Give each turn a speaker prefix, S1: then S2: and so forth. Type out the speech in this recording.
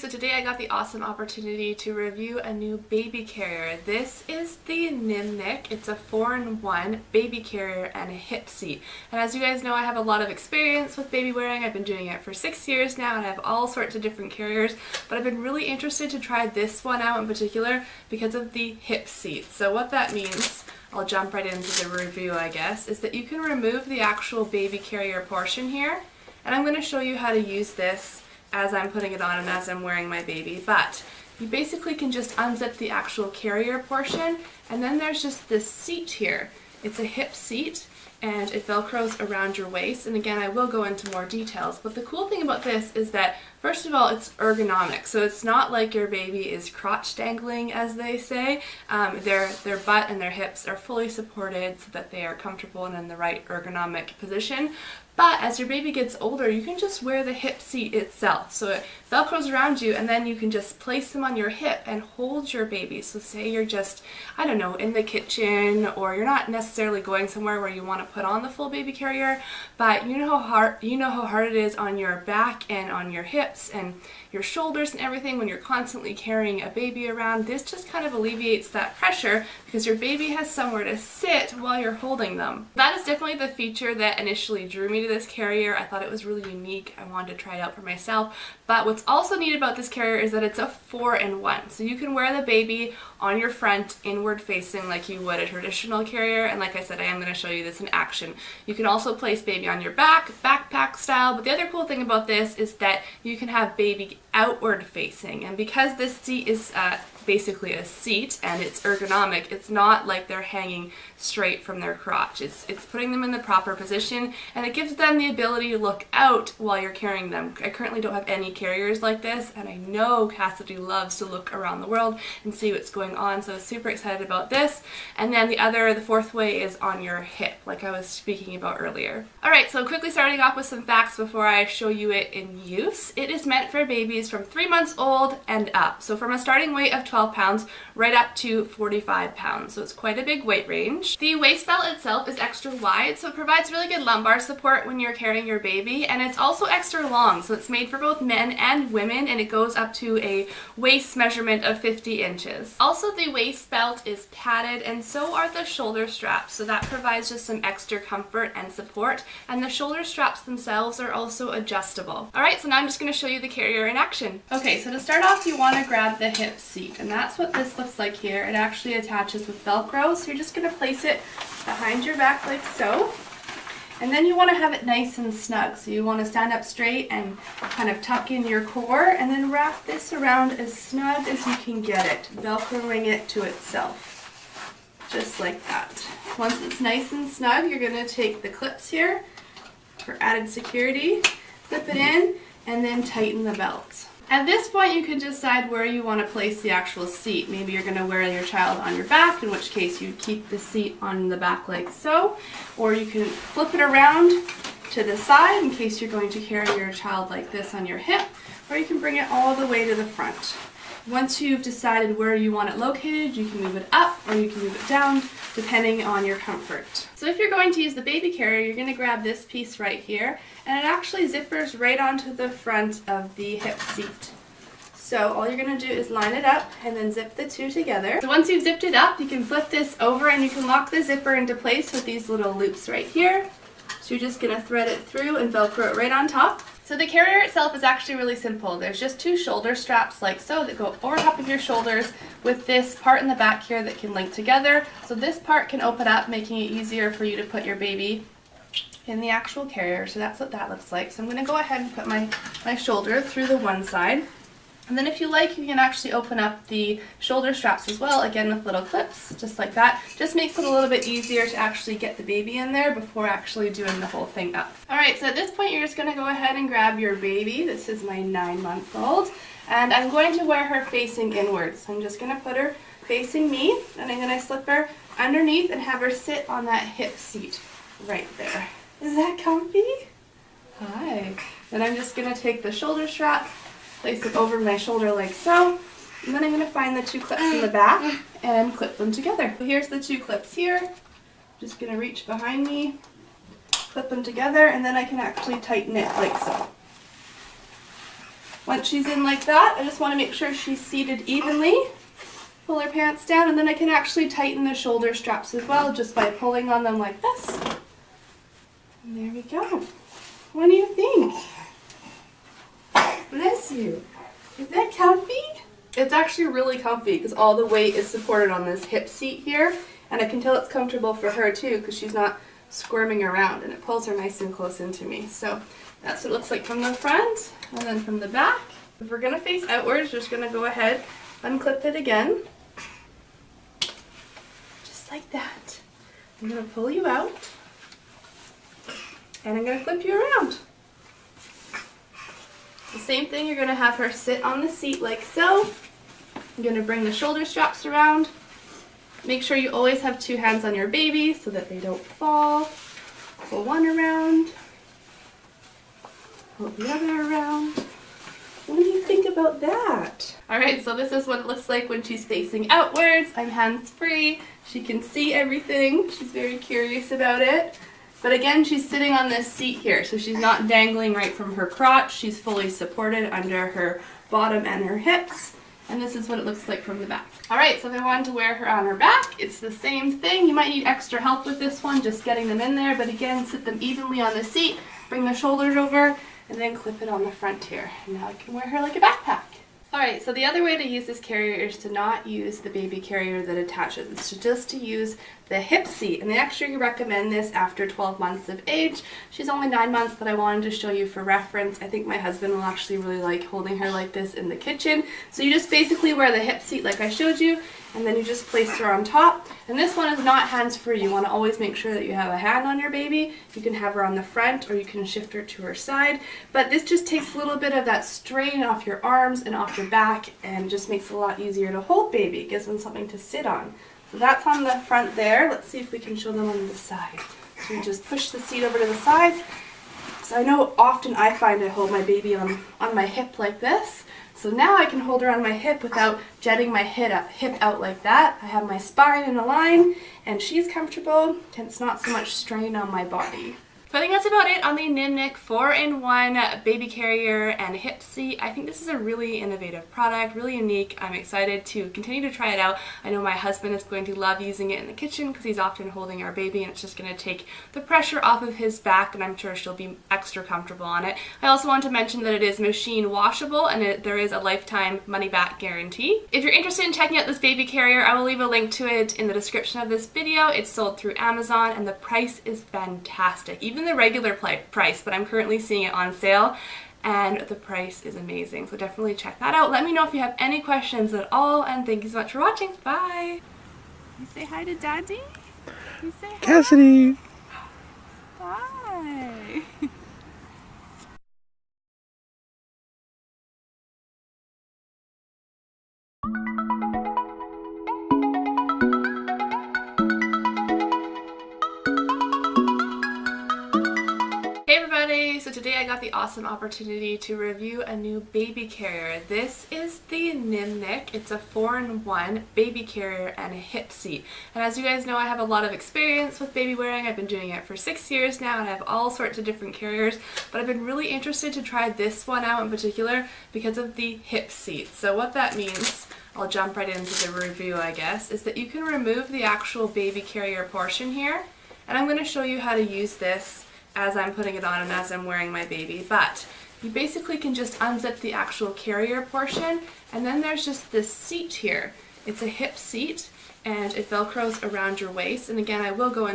S1: so today I got the awesome opportunity to review a new baby carrier. This is the NimNik. It's a 4-in-1 baby carrier and a hip seat. And as you guys know, I have a lot of experience with baby wearing. I've been doing it for 6 years now and I have all sorts of different carriers, but I've been really interested to try this one out in particular because of the hip seat. So what that means, I'll jump right into the review I guess, is that you can remove the actual baby carrier portion here, and I'm going to show you how to use this as I'm putting it on and as I'm wearing my baby. But you basically can just unzip the actual carrier portion, and then there's just this seat here. It's a hip seat and it velcros around your waist, and again I will go into more details, but the cool thing about this is that first of all it's ergonomic, so it's not like your baby is crotch dangling as they say. Their butt and their hips are fully supported so that they are comfortable and in the right ergonomic position. But as your baby gets older, you can just wear the hip seat itself. So it velcros around you and then you can just place them on your hip and hold your baby. So say you're just, I don't know, in the kitchen, or you're not necessarily going somewhere where you want to put on the full baby carrier, but you know how hard it is on your back and on your hips and your shoulders and everything when you're constantly carrying a baby around. This just kind of alleviates that pressure because your baby has somewhere to sit while you're holding them. That is definitely the feature that initially drew me to this carrier. I thought it was really unique. I wanted to try it out for myself. But what's also neat about this carrier is that it's a 4-in-1. So you can wear the baby on your front, inward facing, like you would a traditional carrier. And like I said, I am going to show you this in action. You can also place baby on your back, backpack style. But the other cool thing about this is that you can have baby outward facing. And because this seat is basically a seat and it's ergonomic, it's not like they're hanging straight from their crotch. It's putting them in the proper position, and it gives them the ability to look out while you're carrying them. I currently don't have any carriers like this, and I know Cassidy loves to look around the world and see what's going on, so I was super excited about this. And then the fourth way is on your hip, like I was speaking about earlier. Alright, so quickly starting off with some facts before I show you it in use. It is meant for babies from 3 months old and up, so from a starting weight of 12 pounds right up to 45 pounds, so it's quite a big weight range. The waist belt itself is extra wide, so it provides really good lumbar support when you're carrying your baby, and it's also extra long, so it's made for both men and women, and it goes up to a waist measurement of 50 inches. Also, the waist belt is padded, and so are the shoulder straps, so that provides just some extra comfort and support, and the shoulder straps themselves are also adjustable. Alright, so now I'm just going to show you the carrier in action. Okay, so to start off you want to grab the hip seat, and that's what this looks like here. It actually attaches with Velcro, so you're just going to place it behind your back like so. And then you want to have it nice and snug, so you want to stand up straight and kind of tuck in your core, and then wrap this around as snug as you can get it, Velcroing it to itself, just like that. Once it's nice and snug, you're going to take the clips here for added security, clip it in, and then tighten the belt. At this point you can decide where you want to place the actual seat. Maybe you're going to wear your child on your back, in which case you keep the seat on the back like so, or you can flip it around to the side in case you're going to carry your child like this on your hip, or you can bring it all the way to the front. Once you've decided where you want it located, you can move it up or you can move it down depending on your comfort. So if you're going to use the baby carrier, you're going to grab this piece right here, and it actually zippers right onto the front of the hip seat. So all you're going to do is line it up and then zip the two together. So once you've zipped it up, you can flip this over and you can lock the zipper into place with these little loops right here. So you're just going to thread it through and Velcro it right on top. So the carrier itself is actually really simple. There's just 2 shoulder straps like so that go over top of your shoulders with this part in the back here that can link together. So this part can open up, making it easier for you to put your baby in the actual carrier. So that's what that looks like. So I'm going to go ahead and put my shoulder through the one side. And then if you like, you can actually open up the shoulder straps as well, again with little clips, just like that. Just makes it a little bit easier to actually get the baby in there before actually doing the whole thing up. Alright, so at this point you're just going to go ahead and grab your baby. This is my 9-month-old, and I'm going to wear her facing inwards. So I'm just going to put her facing me, and I'm going to slip her underneath and have her sit on that hip seat right there. Is that comfy? Hi. Then I'm just going to take the shoulder strap, place it over my shoulder like so, and then I'm going to find the 2 clips in the back and clip them together. So here's the 2 clips here. I'm just going to reach behind me, clip them together, and then I can actually tighten it like so. Once she's in like that, I just want to make sure she's seated evenly. Pull her pants down, and then I can actually tighten the shoulder straps as well just by pulling on them like this. And there we go. What do you think? Bless you. Is that comfy? It's actually really comfy because all the weight is supported on this hip seat here, and I can tell it's comfortable for her too because she's not squirming around, and it pulls her nice and close into me. So that's what it looks like from the front, and then from the back. If we're going to face outwards, we're just going to go ahead, unclip it again. Just like that. I'm going to pull you out, and I'm going to flip you around. The same thing, you're going to have her sit on the seat like so. I'm going to bring the shoulder straps around. Make sure you always have two hands on your baby so that they don't fall. Pull one around. Pull the other around. What do you think about that? Alright, so this is what it looks like when she's facing outwards. I'm hands-free. She can see everything. She's very curious about it. But again, she's sitting on this seat here, so she's not dangling right from her crotch. She's fully supported under her bottom and her hips. And this is what it looks like from the back. Alright, so if I wanted to wear her on her back, it's the same thing. You might need extra help with this one, just getting them in there. But again, sit them evenly on the seat, bring the shoulders over, and then clip it on the front here. And now I can wear her like a backpack. Alright, so the other way to use this carrier is to not use the baby carrier that attaches. It's just to use the hip seat, and they actually recommend this after 12 months of age. She's only 9 months, but I wanted to show you for reference. I think my husband will actually really like holding her like this in the kitchen. So you just basically wear the hip seat like I showed you, and then you just place her on top. And this one is not hands-free. You want to always make sure that you have a hand on your baby. You can have her on the front, or you can shift her to her side. But this just takes a little bit of that strain off your arms and off your back, and just makes it a lot easier to hold baby. It gives them something to sit on. So that's on the front there. Let's see if we can show them on the side. So you just push the seat over to the side. So I know often I find I hold my baby on my hip like this. So now I can hold her on my hip without jetting my hip out like that. I have my spine in a line, and she's comfortable, and it's not so much strain on my body. So I think that's about it on the NimNik 4-in-1 baby carrier and hip seat. I think this is a really innovative product, really unique. I'm excited to continue to try it out. I know my husband is going to love using it in the kitchen because he's often holding our baby, and it's just going to take the pressure off of his back, and I'm sure she'll be extra comfortable on it. I also want to mention that it is machine washable, and there is a lifetime money-back guarantee. If you're interested in checking out this baby carrier, I will leave a link to it in the description of this video. It's sold through Amazon, and the price is fantastic. Even the regular price, but I'm currently seeing it on sale, and the price is amazing. So definitely check that out. Let me know if you have any questions at all, and thank you so much for watching. Bye. You say hi to Daddy? You say hi.
S2: Cassidy!
S1: Bye. Hey everybody! So today I got the awesome opportunity to review a new baby carrier. This is the NimNik. It's a 4-in-1 baby carrier and a hip seat. And as you guys know, I have a lot of experience with baby wearing. I've been doing it for 6 years now, and I have all sorts of different carriers, but I've been really interested to try this one out in particular because of the hip seat. So what that means, I'll jump right into the review I guess, is that you can remove the actual baby carrier portion here, and I'm going to show you how to use this as I'm putting it on and as I'm wearing my baby. But you basically can just unzip the actual carrier portion, and then there's just this seat here. It's a hip seat, and it velcros around your waist, and again I will go into